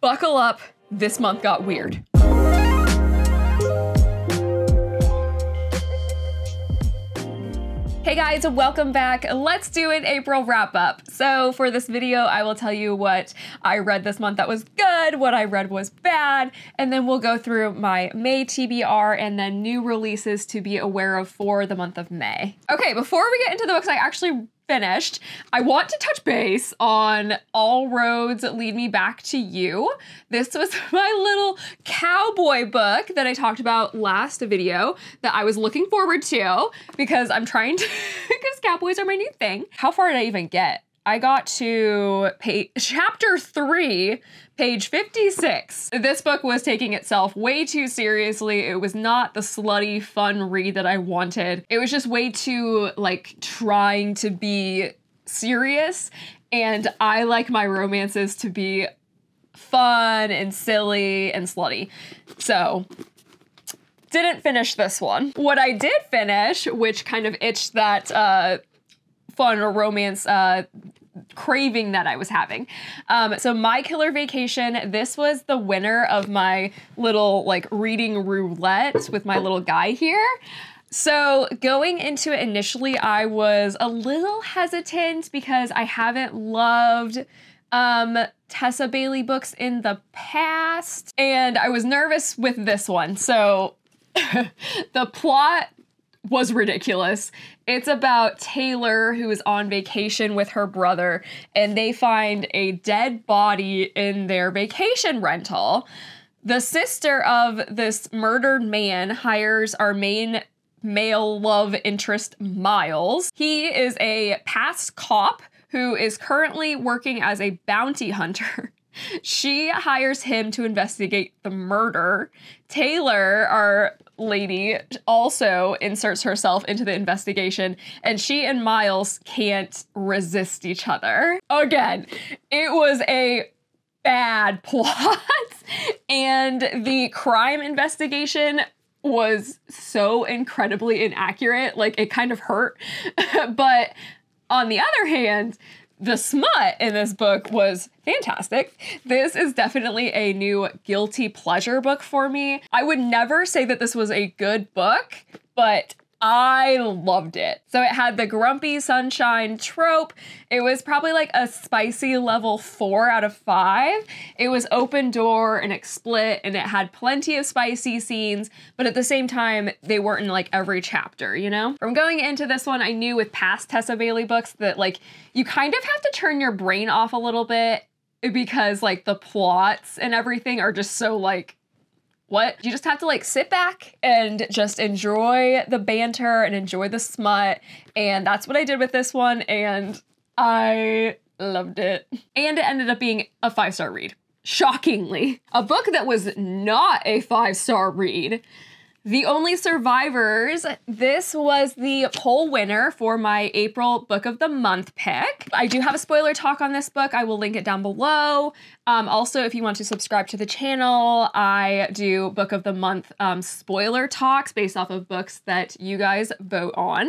Buckle up, this month got weird. Hey guys, welcome back. Let's do an April wrap up. So for this video, I will tell you what I read this month that was good, what I read was bad, and then we'll go through my May TBR and then new releases to be aware of for the month of May. Okay, before we get into the books I actually finished, I want to touch base on All Roads Lead Me Back to You. This was my little cowboy book that I talked about last video that I was looking forward to because I'm trying to, because cowboys are my new thing. How far did I even get? I got to chapter 3, page 56. This book was taking itself way too seriously. It was not the slutty, fun read that I wanted. It was just way too, like, trying to be serious. And I like my romances to be fun and silly and slutty. So, didn't finish this one. What I did finish, which kind of itched that fun or romance craving that I was having. So My Killer Vacation, this was the winner of my little like reading roulette with my little guy here. So going into it initially, I was a little hesitant because I haven't loved Tessa Bailey books in the past, and I was nervous with this one. So the plot was ridiculous. It's about Taylor, who is on vacation with her brother, and they find a dead body in their vacation rental. The sister of this murdered man hires our main male love interest, Miles. He is a past cop who is currently working as a bounty hunter. She hires him to investigate the murder. Taylor, our lady, also inserts herself into the investigation, and she and Miles can't resist each other. Again, it was a bad plot, and the crime investigation was so incredibly inaccurate, like it kind of hurt. But on the other hand, the smut in this book was fantastic. This is definitely a new guilty pleasure book for me. I would never say that this was a good book, but I loved it. So it had the grumpy sunshine trope. It was probably like a spicy level 4 out of 5. It was open door and XSplit, and it had plenty of spicy scenes, but at the same time, they weren't in like every chapter, you know? From going into this one, I knew with past Tessa Bailey books that like, you kind of have to turn your brain off a little bit because like the plots and everything are just so like, what? You just have to like sit back and just enjoy the banter and enjoy the smut. And that's what I did with this one. And I loved it. And it ended up being a 5-star read. Shockingly. A book that was not a 5-star read. The Only Survivors. This was the poll winner for my April Book of the Month pick. I do have a spoiler talk on this book. I will link it down below. Also, if you want to subscribe to the channel, I do Book of the Month spoiler talks based off of books that you guys vote on.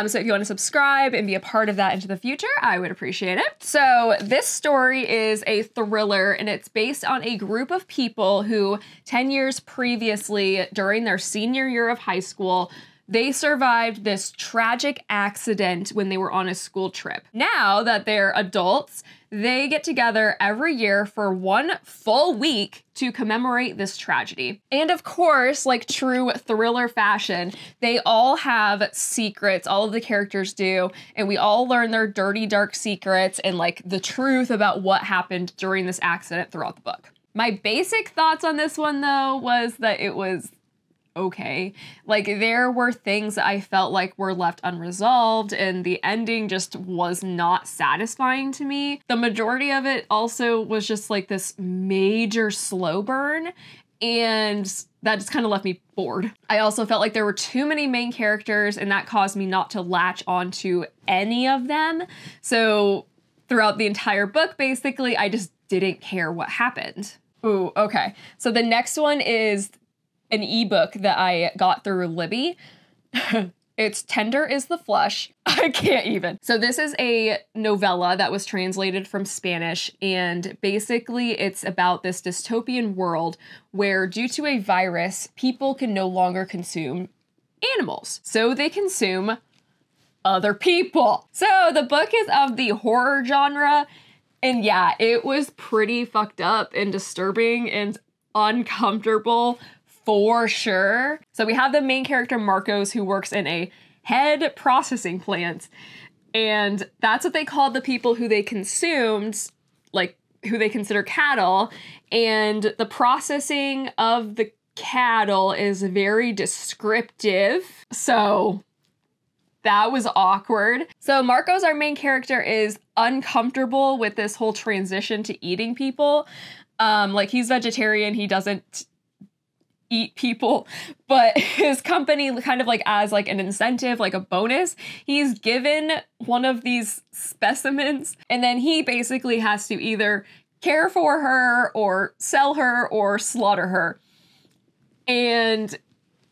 So if you want to subscribe and be a part of that into the future, I would appreciate it. So this story is a thriller, and it's based on a group of people who 10 years previously, during their senior year of high school, they survived this tragic accident when they were on a school trip. Now that they're adults, they get together every year for one full week to commemorate this tragedy. And of course, like true thriller fashion, they all have secrets, all of the characters do, and we all learn their dirty, dark secrets and like the truth about what happened during this accident throughout the book. My basic thoughts on this one though was that it was okay. Like there were things that I felt like were left unresolved, and the ending just was not satisfying to me. The majority of it also was just like this major slow burn, and that just kind of left me bored. I also felt like there were too many main characters, and that caused me not to latch onto any of them. So throughout the entire book, basically, I just didn't care what happened. Ooh, okay. So the next one is an ebook that I got through Libby. It's Tender is the Flesh. I can't even. So this is a novella that was translated from Spanish, and basically it's about this dystopian world where due to a virus, people can no longer consume animals. So they consume other people. So the book is of the horror genre, and yeah, it was pretty fucked up and disturbing and uncomfortable for sure. So we have the main character, Marcos, who works in a head processing plant. And that's what they called the people who they consumed, like who they consider cattle. And the processing of the cattle is very descriptive. So that was awkward. So Marcos, our main character, is uncomfortable with this whole transition to eating people. Like he's vegetarian, he doesn't eat people, but his company kind of like as like an incentive, like a bonus, he's given one of these specimens, and then he basically has to either care for her or sell her or slaughter her. And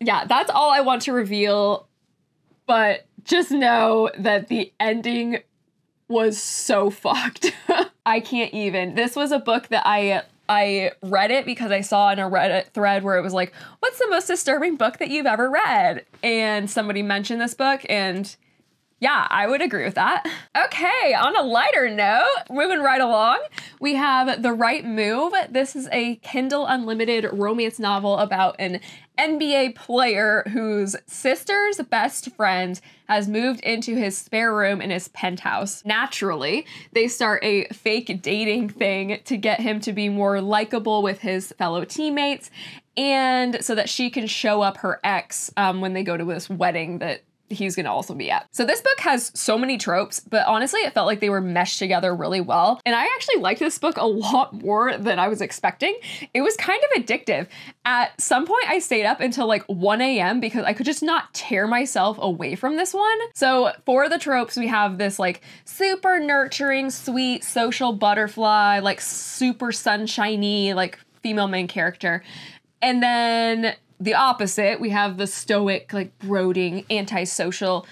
yeah, that's all I want to reveal, but just know that the ending was so fucked. I can't even. This was a book that I read it because I saw in a Reddit thread where it was like, what's the most disturbing book that you've ever read? And somebody mentioned this book, and yeah, I would agree with that. Okay, on a lighter note, moving right along, we have The Right Move. This is a Kindle Unlimited romance novel about an NBA player whose sister's best friend has moved into his spare room in his penthouse. Naturally, they start a fake dating thing to get him to be more likable with his fellow teammates, and so that she can show up her ex when they go to this wedding that he's gonna also be at. So this book has so many tropes, but honestly, it felt like they were meshed together really well. And I actually liked this book a lot more than I was expecting. It was kind of addictive. At some point, I stayed up until like 1 a.m. because I could just not tear myself away from this one. So for the tropes, we have this like super nurturing, sweet, social butterfly, like super sunshiny, like female main character. And then the opposite, we have the stoic, like brooding, antisocial,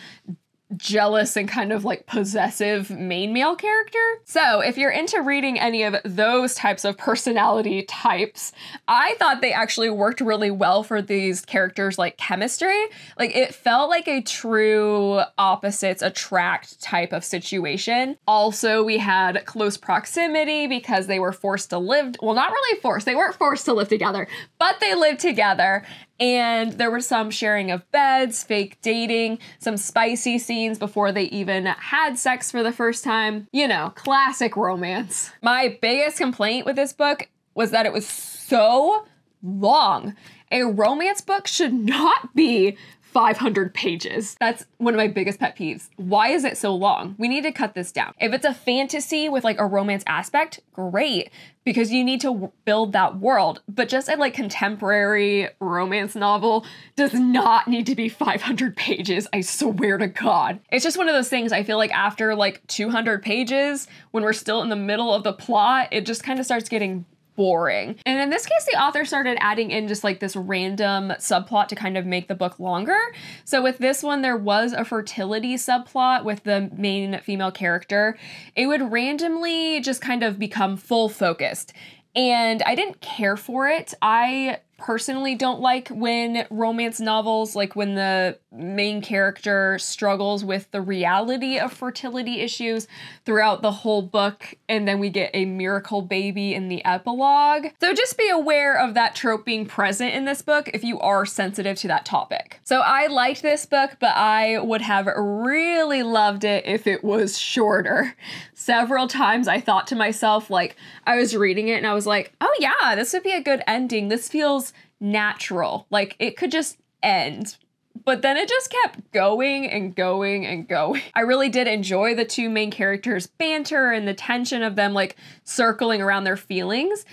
jealous, and kind of like possessive main male character. So if you're into reading any of those types of personality types, I thought they actually worked really well for these characters' like chemistry. Like it felt like a true opposites attract type of situation. Also, we had close proximity because they were forced to live, well, not really forced, they weren't forced to live together, but they lived together. And there was some sharing of beds, fake dating, some spicy scenes before they even had sex for the first time. You know, classic romance. My biggest complaint with this book was that it was so long. A romance book should not be 500 pages. That's one of my biggest pet peeves. Why is it so long? We need to cut this down. If it's a fantasy with like a romance aspect, great, because you need to build that world. But just a like contemporary romance novel does not need to be 500 pages, I swear to God. It's just one of those things I feel like after like 200 pages, when we're still in the middle of the plot, it just kind of starts getting boring. And in this case, the author started adding in just like this random subplot to kind of make the book longer. So with this one, there was a fertility subplot with the main female character. It would randomly just kind of become full focused. And I didn't care for it. I personally don't like when romance novels, like when the main character struggles with the reality of fertility issues throughout the whole book, and then we get a miracle baby in the epilogue. So just be aware of that trope being present in this book if you are sensitive to that topic. So I liked this book, but I would have really loved it if it was shorter. Several times I thought to myself, like, I was reading it and I was like, oh yeah, this would be a good ending. This feels natural. Like it could just end. But then it just kept going and going and going. I really did enjoy the two main characters' banter and the tension of them like circling around their feelings.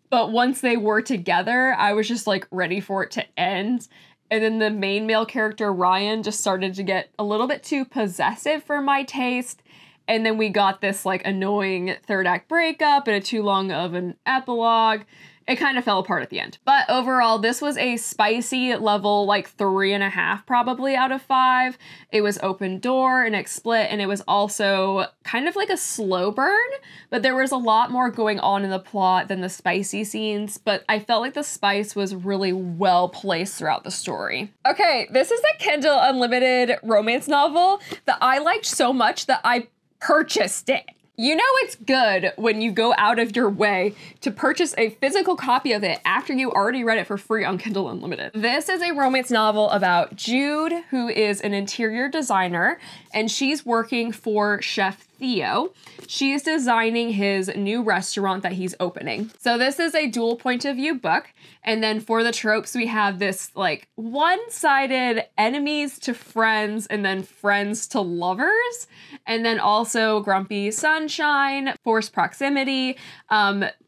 But once they were together, I was just like ready for it to end. And then the main male character, Ryan, just started to get a little bit too possessive for my taste. And then we got this like annoying third act breakup and a too long of an epilogue. It kind of fell apart at the end. But overall, this was a spicy level, like 3.5 probably out of 5. It was open door and it split, and it was also kind of like a slow burn, but there was a lot more going on in the plot than the spicy scenes, but I felt like the spice was really well placed throughout the story. Okay, this is a Kindle Unlimited romance novel that I liked so much that I purchased it. You know it's good when you go out of your way to purchase a physical copy of it after you already read it for free on Kindle Unlimited. This is a romance novel about Jude, who is an interior designer, and she's working for Chef Theo. She is designing his new restaurant that he's opening. So this is a dual point of view book. And then for the tropes, we have this like one-sided enemies to friends and then friends to lovers. And then also grumpy sunshine, forced proximity,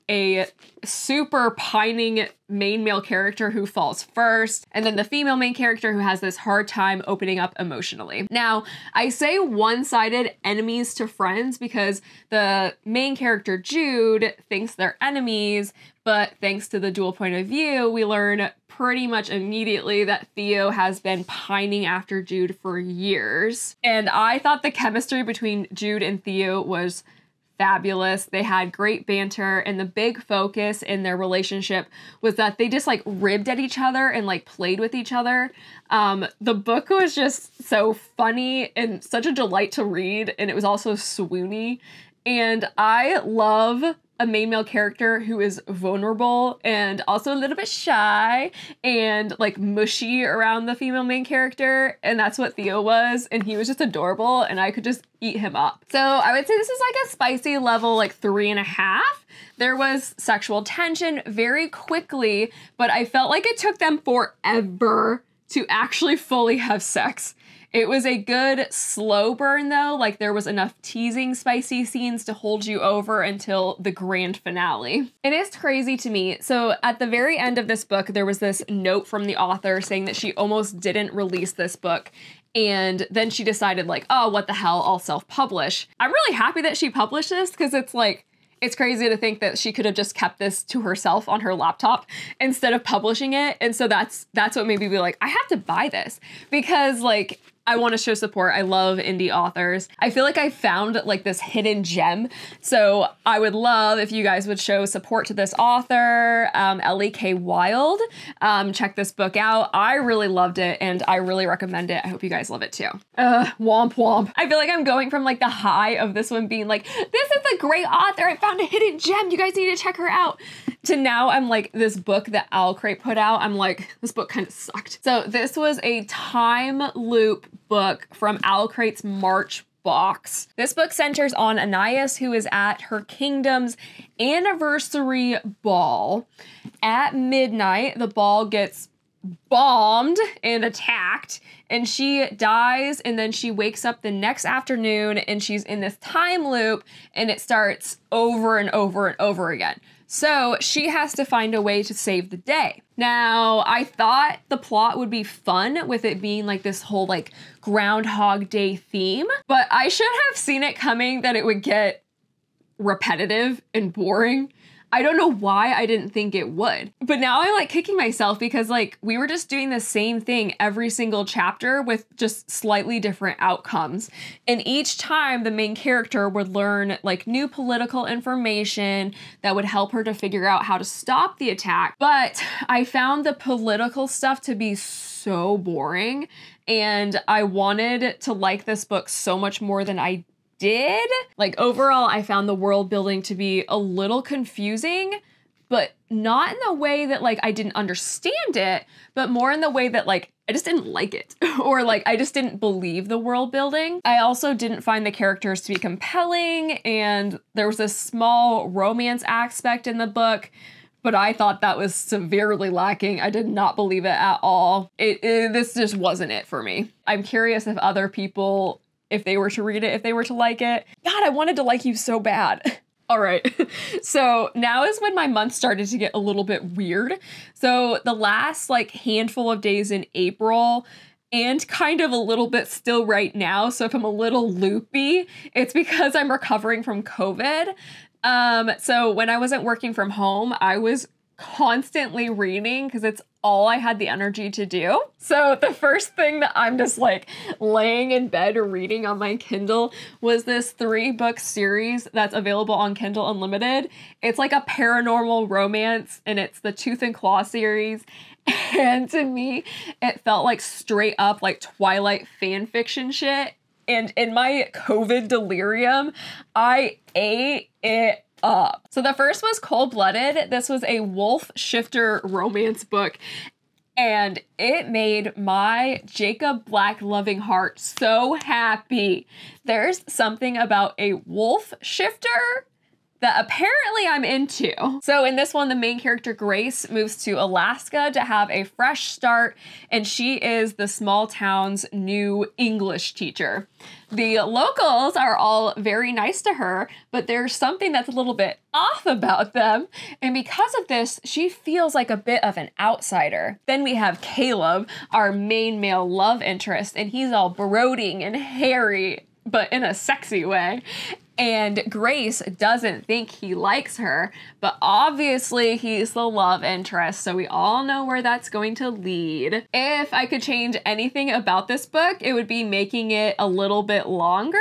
a super pining main male character who falls first, and then the female main character who has this hard time opening up emotionally. Now, I say one-sided enemies to friends because the main character, Jude, thinks they're enemies, but thanks to the dual point of view, we learn pretty much immediately that Theo has been pining after Jude for years. And I thought the chemistry between Jude and Theo was fabulous. They had great banter, and the big focus in their relationship was that they just like ribbed at each other and like played with each other. The book was just so funny and such a delight to read, and it was also swoony. And I love a main male character who is vulnerable and also a little bit shy and like mushy around the female main character. And that's what Theo was. And he was just adorable and I could just eat him up. So I would say this is like a spicy level, like 3.5. There was sexual tension very quickly, but I felt like it took them forever to actually fully have sex. It was a good slow burn though, like there was enough teasing spicy scenes to hold you over until the grand finale. It is crazy to me. So at the very end of this book, there was this note from the author saying that she almost didn't release this book. And then she decided like, oh, what the hell, I'll self-publish. I'm really happy that she published this because it's like, it's crazy to think that she could have just kept this to herself on her laptop instead of publishing it. And so that's what made me be like, I have to buy this because like, I want to show support. I love indie authors. I feel like I found like this hidden gem. So I would love if you guys would show support to this author, Ellie K. Wilde. Check this book out. I really loved it and I really recommend it. I hope you guys love it too. Womp womp. I feel like I'm going from like the high of this one being like, this is a great author. I found a hidden gem. You guys need to check her out. To now I'm like, this book that Owlcrate put out, I'm like, this book kind of sucked. So this was a time loop book from Owlcrate's March box. This book centers on Anais, who is at her kingdom's anniversary ball. At midnight, the ball gets bombed and attacked, and she dies, and then she wakes up the next afternoon, and she's in this time loop, and it starts over and over and over again. So she has to find a way to save the day. Now, I thought the plot would be fun with it being like this whole like Groundhog Day theme, but I should have seen it coming that it would get repetitive and boring. I don't know why I didn't think it would. But now I'm like kicking myself because like we were just doing the same thing every single chapter with just slightly different outcomes. And each time the main character would learn like new political information that would help her to figure out how to stop the attack. But I found the political stuff to be so boring, and I wanted to like this book so much more than I did. Like overall, I found the world building to be a little confusing, but not in the way that like I didn't understand it, but more in the way that like I just didn't like it or like I just didn't believe the world building. I also didn't find the characters to be compelling, and there was a small romance aspect in the book, but I thought that was severely lacking. I did not believe it at all. This just wasn't it for me. I'm curious if other people, if they were to read it, if they were to like it. God, I wanted to like you so bad. All right, so now is when my month started to get a little bit weird. So the last like handful of days in April and kind of a little bit still right now. So if I'm a little loopy, it's because I'm recovering from COVID. So when I wasn't working from home, I was constantly reading because it's all I had the energy to do. So the first thing that I'm just like laying in bed reading on my Kindle was this 3-book series that's available on Kindle Unlimited. It's like a paranormal romance, and it's the Tooth and Claw series. And to me, it felt like straight up like Twilight fan fiction shit. And in my COVID delirium, I ate it up. So the first was Cold-Blooded. This was a wolf shifter romance book, and it made my Jacob Black loving heart so happy. There's something about a wolf shifter that apparently I'm into. So in this one, the main character, Grace, moves to Alaska to have a fresh start, and she is the small town's new English teacher. The locals are all very nice to her, but there's something that's a little bit off about them, and because of this, she feels like a bit of an outsider. Then we have Caleb, our main male love interest, and he's all brooding and hairy, but in a sexy way. And Grace doesn't think he likes her, but obviously he's the love interest, so we all know where that's going to lead. If I could change anything about this book, it would be making it a little bit longer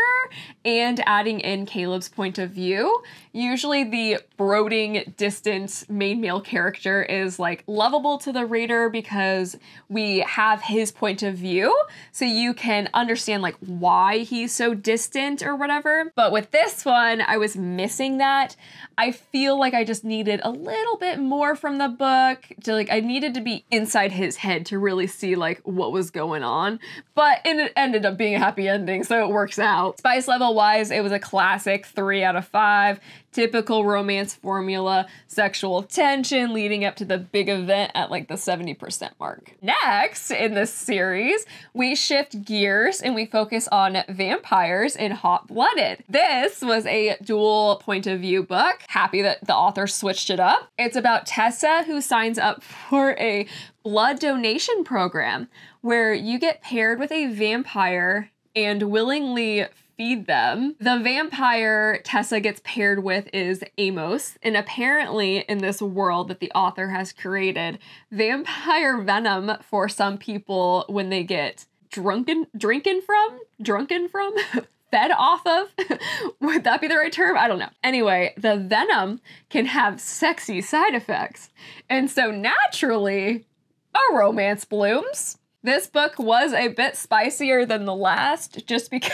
and adding in Caleb's point of view. Usually the brooding, distant main male character is like lovable to the reader because we have his point of view, so you can understand like why he's so distant or whatever. But with this one, I was missing that. I feel like I just needed a little bit more from the book to I needed to be inside his head to really see like what was going on. But it ended up being a happy ending, so it works out. Spice level wise, it was a classic 3 out of 5. Typical romance formula, sexual tension leading up to the big event at like the 70% mark. Next in this series, we shift gears and we focus on vampires in Hot Blooded. This was a dual point of view book. Happy that the author switched it up. It's about Tessa, who signs up for a blood donation program where you get paired with a vampire and willingly feed them. The vampire Tessa gets paired with is Amos, and apparently in this world that the author has created, vampire venom for some people when they get drinking from, fed off of, would that be the right term? I don't know. Anyway, the venom can have sexy side effects, and so naturally, a romance blooms. This book was a bit spicier than the last just because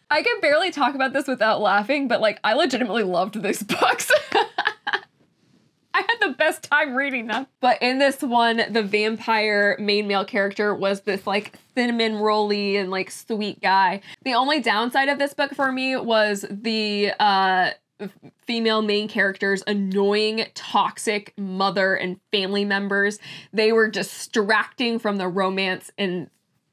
I can barely talk about this without laughing, but like I legitimately loved these books. I had the best time reading them. But in this one, the vampire main male character was this like cinnamon rolly and like sweet guy. The only downside of this book for me was the female main character's annoying, toxic mother and family members. They were distracting from the romance, and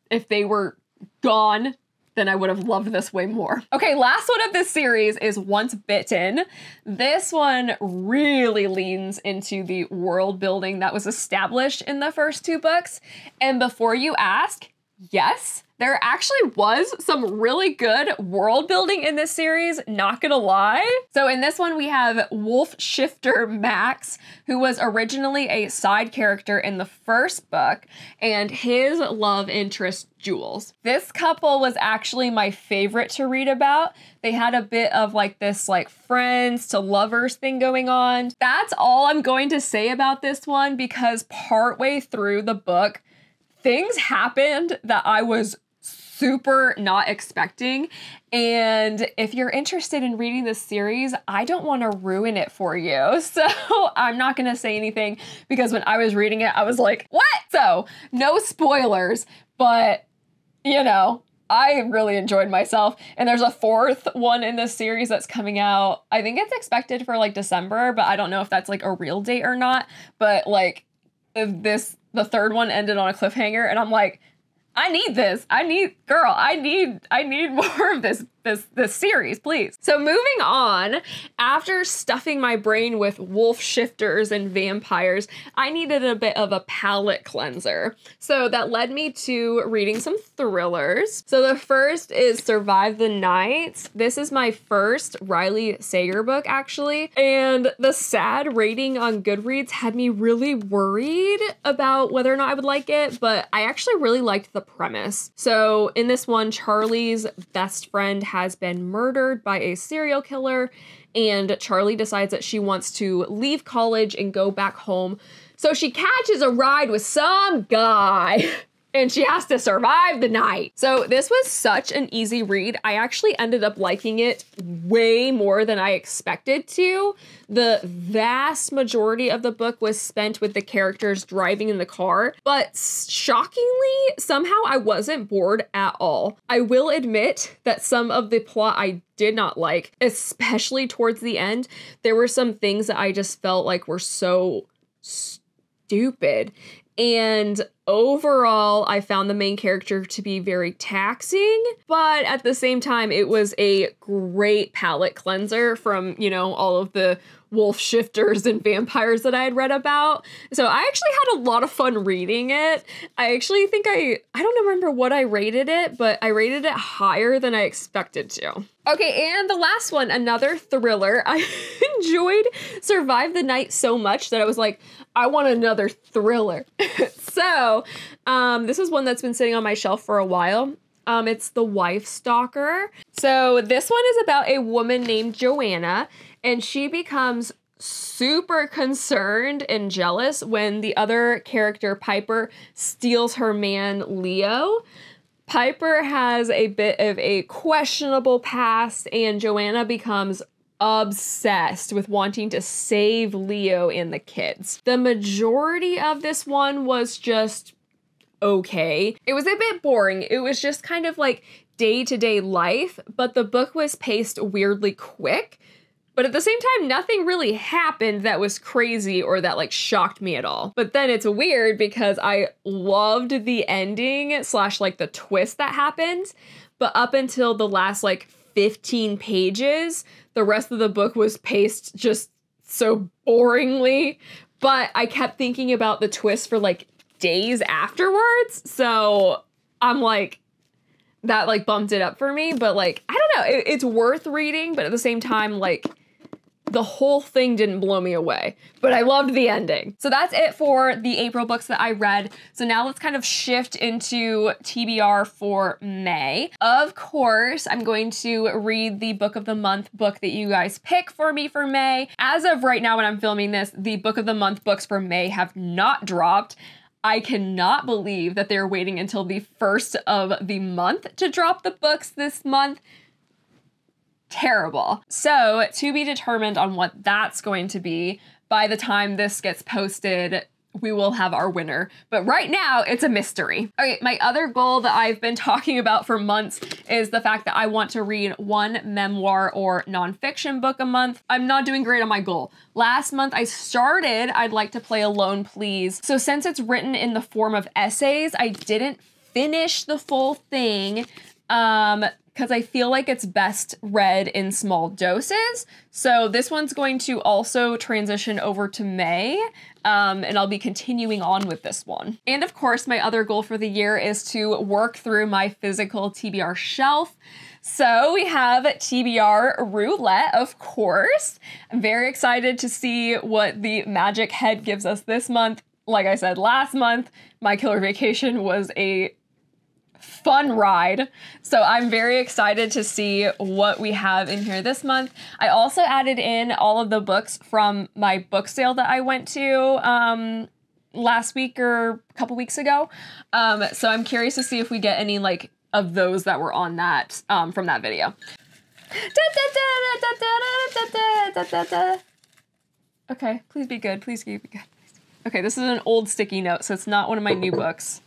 if they were gone, then I would have loved this way more. Okay, last one of this series is Once Bitten. This one really leans into the world building that was established in the first 2 books. And before you ask, yes, there actually was some really good world building in this series, not gonna lie. So in this one, we have wolf shifter Max, who was originally a side character in the first book, and his love interest, Jules. This couple was actually my favorite to read about. They had a bit of like this like friends to lovers thing going on. That's all I'm going to say about this one, because partway through the book, things happened that I was super not expecting. And if you're interested in reading this series, I don't want to ruin it for you. So I'm not going to say anything, because when I was reading it, I was like, what? So no spoilers, but you know, I really enjoyed myself. And there's a 4th one in this series that's coming out. I think it's expected for like December, but I don't know if that's like a real date or not. But like the 3rd one ended on a cliffhanger, and I'm like, I need this. I need more of this this series, please. So moving on, after stuffing my brain with wolf shifters and vampires, I needed a bit of a palate cleanser. So that led me to reading some thrillers. So the first is Survive the Night. This is my first Riley Sager book, actually. And the sad rating on Goodreads had me really worried about whether or not I would like it, but I actually really liked the premise. So in this one, Charlie's best friend has been murdered by a serial killer, and Charlie decides that she wants to leave college and go back home. So she catches a ride with some guy and she has to survive the night. So this was such an easy read. I actually ended up liking it way more than I expected to. The vast majority of the book was spent with the characters driving in the car, but shockingly, somehow I wasn't bored at all. I will admit that some of the plot I did not like, especially towards the end. There were some things that I just felt like were so stupid. And overall, I found the main character to be very taxing, but at the same time, it was a great palate cleanser from, you know, all of the wolf shifters and vampires that I had read about. So I actually had a lot of fun reading it. I actually think I don't remember what I rated it, but I rated it higher than I expected to. Okay, and the last one, another thriller. I enjoyed Survive the Night so much that I was like, I want another thriller. So this is one that's been sitting on my shelf for a while. It's The Wife Stalker. So this one is about a woman named Joanna, and she becomes super concerned and jealous when the other character, Piper, steals her man, Leo. Piper has a bit of a questionable past, and Joanna becomes obsessed with wanting to save Leo and the kids. The majority of this one was just okay. It was a bit boring. It was just kind of like day-to-day life, but the book was paced weirdly quick. But at the same time, nothing really happened that was crazy or that like shocked me at all. But then it's weird because I loved the ending / like the twist that happened. But up until the last like 15 pages, the rest of the book was paced just so boringly. But I kept thinking about the twist for like days afterwards. So I'm like, that like bumped it up for me. But like, I don't know, it's worth reading. But at the same time, like, the whole thing didn't blow me away, but I loved the ending. So that's it for the April books that I read. So now let's kind of shift into TBR for May. Of course, I'm going to read the book of the month book that you guys pick for me for May. As of right now when I'm filming this, the book of the month books for May have not dropped. I cannot believe that they're waiting until the first of the month to drop the books this month. Terrible. So to be determined on what that's going to be. By the time this gets posted, we will have our winner. But right now, it's a mystery. Okay, my other goal that I've been talking about for months is the fact that I want to read one memoir or nonfiction book a month. I'm not doing great on my goal. Last month I started I'd Like to Play Alone, Please. So since it's written in the form of essays, I didn't finish the full thing. Because I feel like it's best read in small doses. So this one's going to also transition over to May, and I'll be continuing on with this one. And of course, my other goal for the year is to work through my physical TBR shelf. So we have TBR Roulette, of course. I'm very excited to see what the Magic Head gives us this month. Like I said, last month, My Killer Vacation was a fun ride. So I'm very excited to see what we have in here this month. I also added in all of the books from my book sale that I went to last week or a couple weeks ago. So I'm curious to see if we get any like of those that were on that from that video. Okay, please be good. Please be good. Okay, this is an old sticky note, so it's not one of my new books.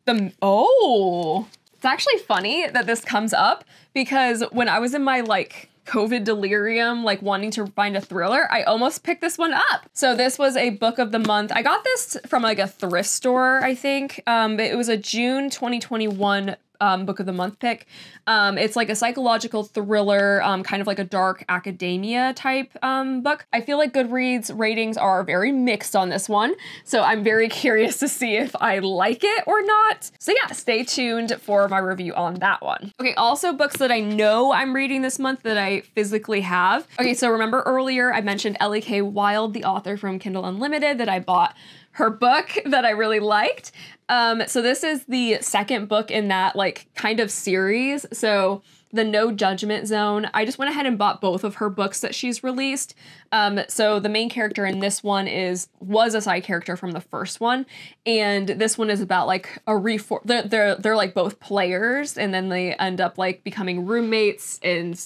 It's actually funny that this comes up because when I was in my like COVID delirium, like wanting to find a thriller, I almost picked this one up. So this was a book of the month. I got this from like a thrift store, I think. It was a June 2021 book of the month pick. It's like a psychological thriller, kind of like a dark academia type book. I feel like Goodreads ratings are very mixed on this one, so I'm very curious to see if I like it or not. So yeah, stay tuned for my review on that one. Okay, also books that I know I'm reading this month that I physically have. Okay, so remember earlier I mentioned Ellie K. Wilde, the author from Kindle Unlimited, that I bought her book that I really liked. So this is the second book in that like kind of series. So the No Judgment Zone, I just went ahead and bought both of her books that she's released. So the main character in this one was a side character from the first one. And this one is about like they're like both players, and then they end up like becoming roommates and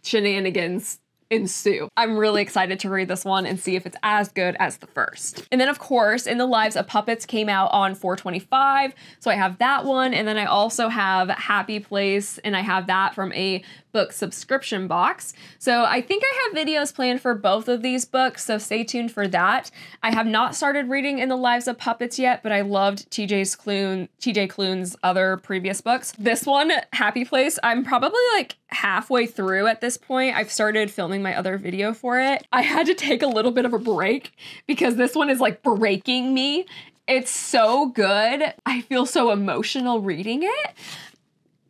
shenanigans ensue. I'm really excited to read this one and see if it's as good as the first. And then of course, In the Lives of Puppets came out on 4/25, so I have that one, and then I also have Happy Place, and I have that from a book subscription box. So I think I have videos planned for both of these books, so stay tuned for that. I have not started reading In the Lives of Puppets yet, but I loved TJ Klune's other previous books. This one, Happy Place, I'm probably like halfway through at this point. I've started filming my other video for it. I had to take a little bit of a break because this one is like breaking me. It's so good. I feel so emotional reading it.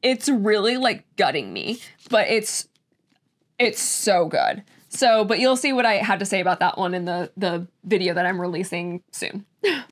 It's really like gutting me, but it's so good. So, but you'll see what I had to say about that one in the video that I'm releasing soon.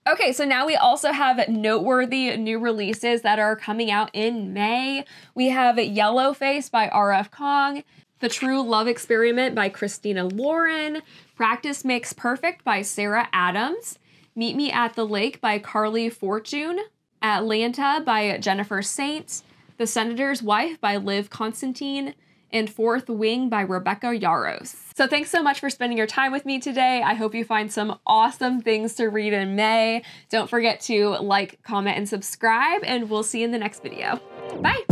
Okay, so now we also have noteworthy new releases that are coming out in May. We have Yellowface by R.F. Kong, The True Love Experiment by Christina Lauren, Practice Makes Perfect by Sarah Adams, Meet Me at the Lake by Carly Fortune, Atlanta by Jennifer Saint, The Senator's Wife by Liv Constantine, and Fourth Wing by Rebecca Yaros. So thanks so much for spending your time with me today. I hope you find some awesome things to read in May. Don't forget to like, comment, and subscribe, and we'll see you in the next video. Bye!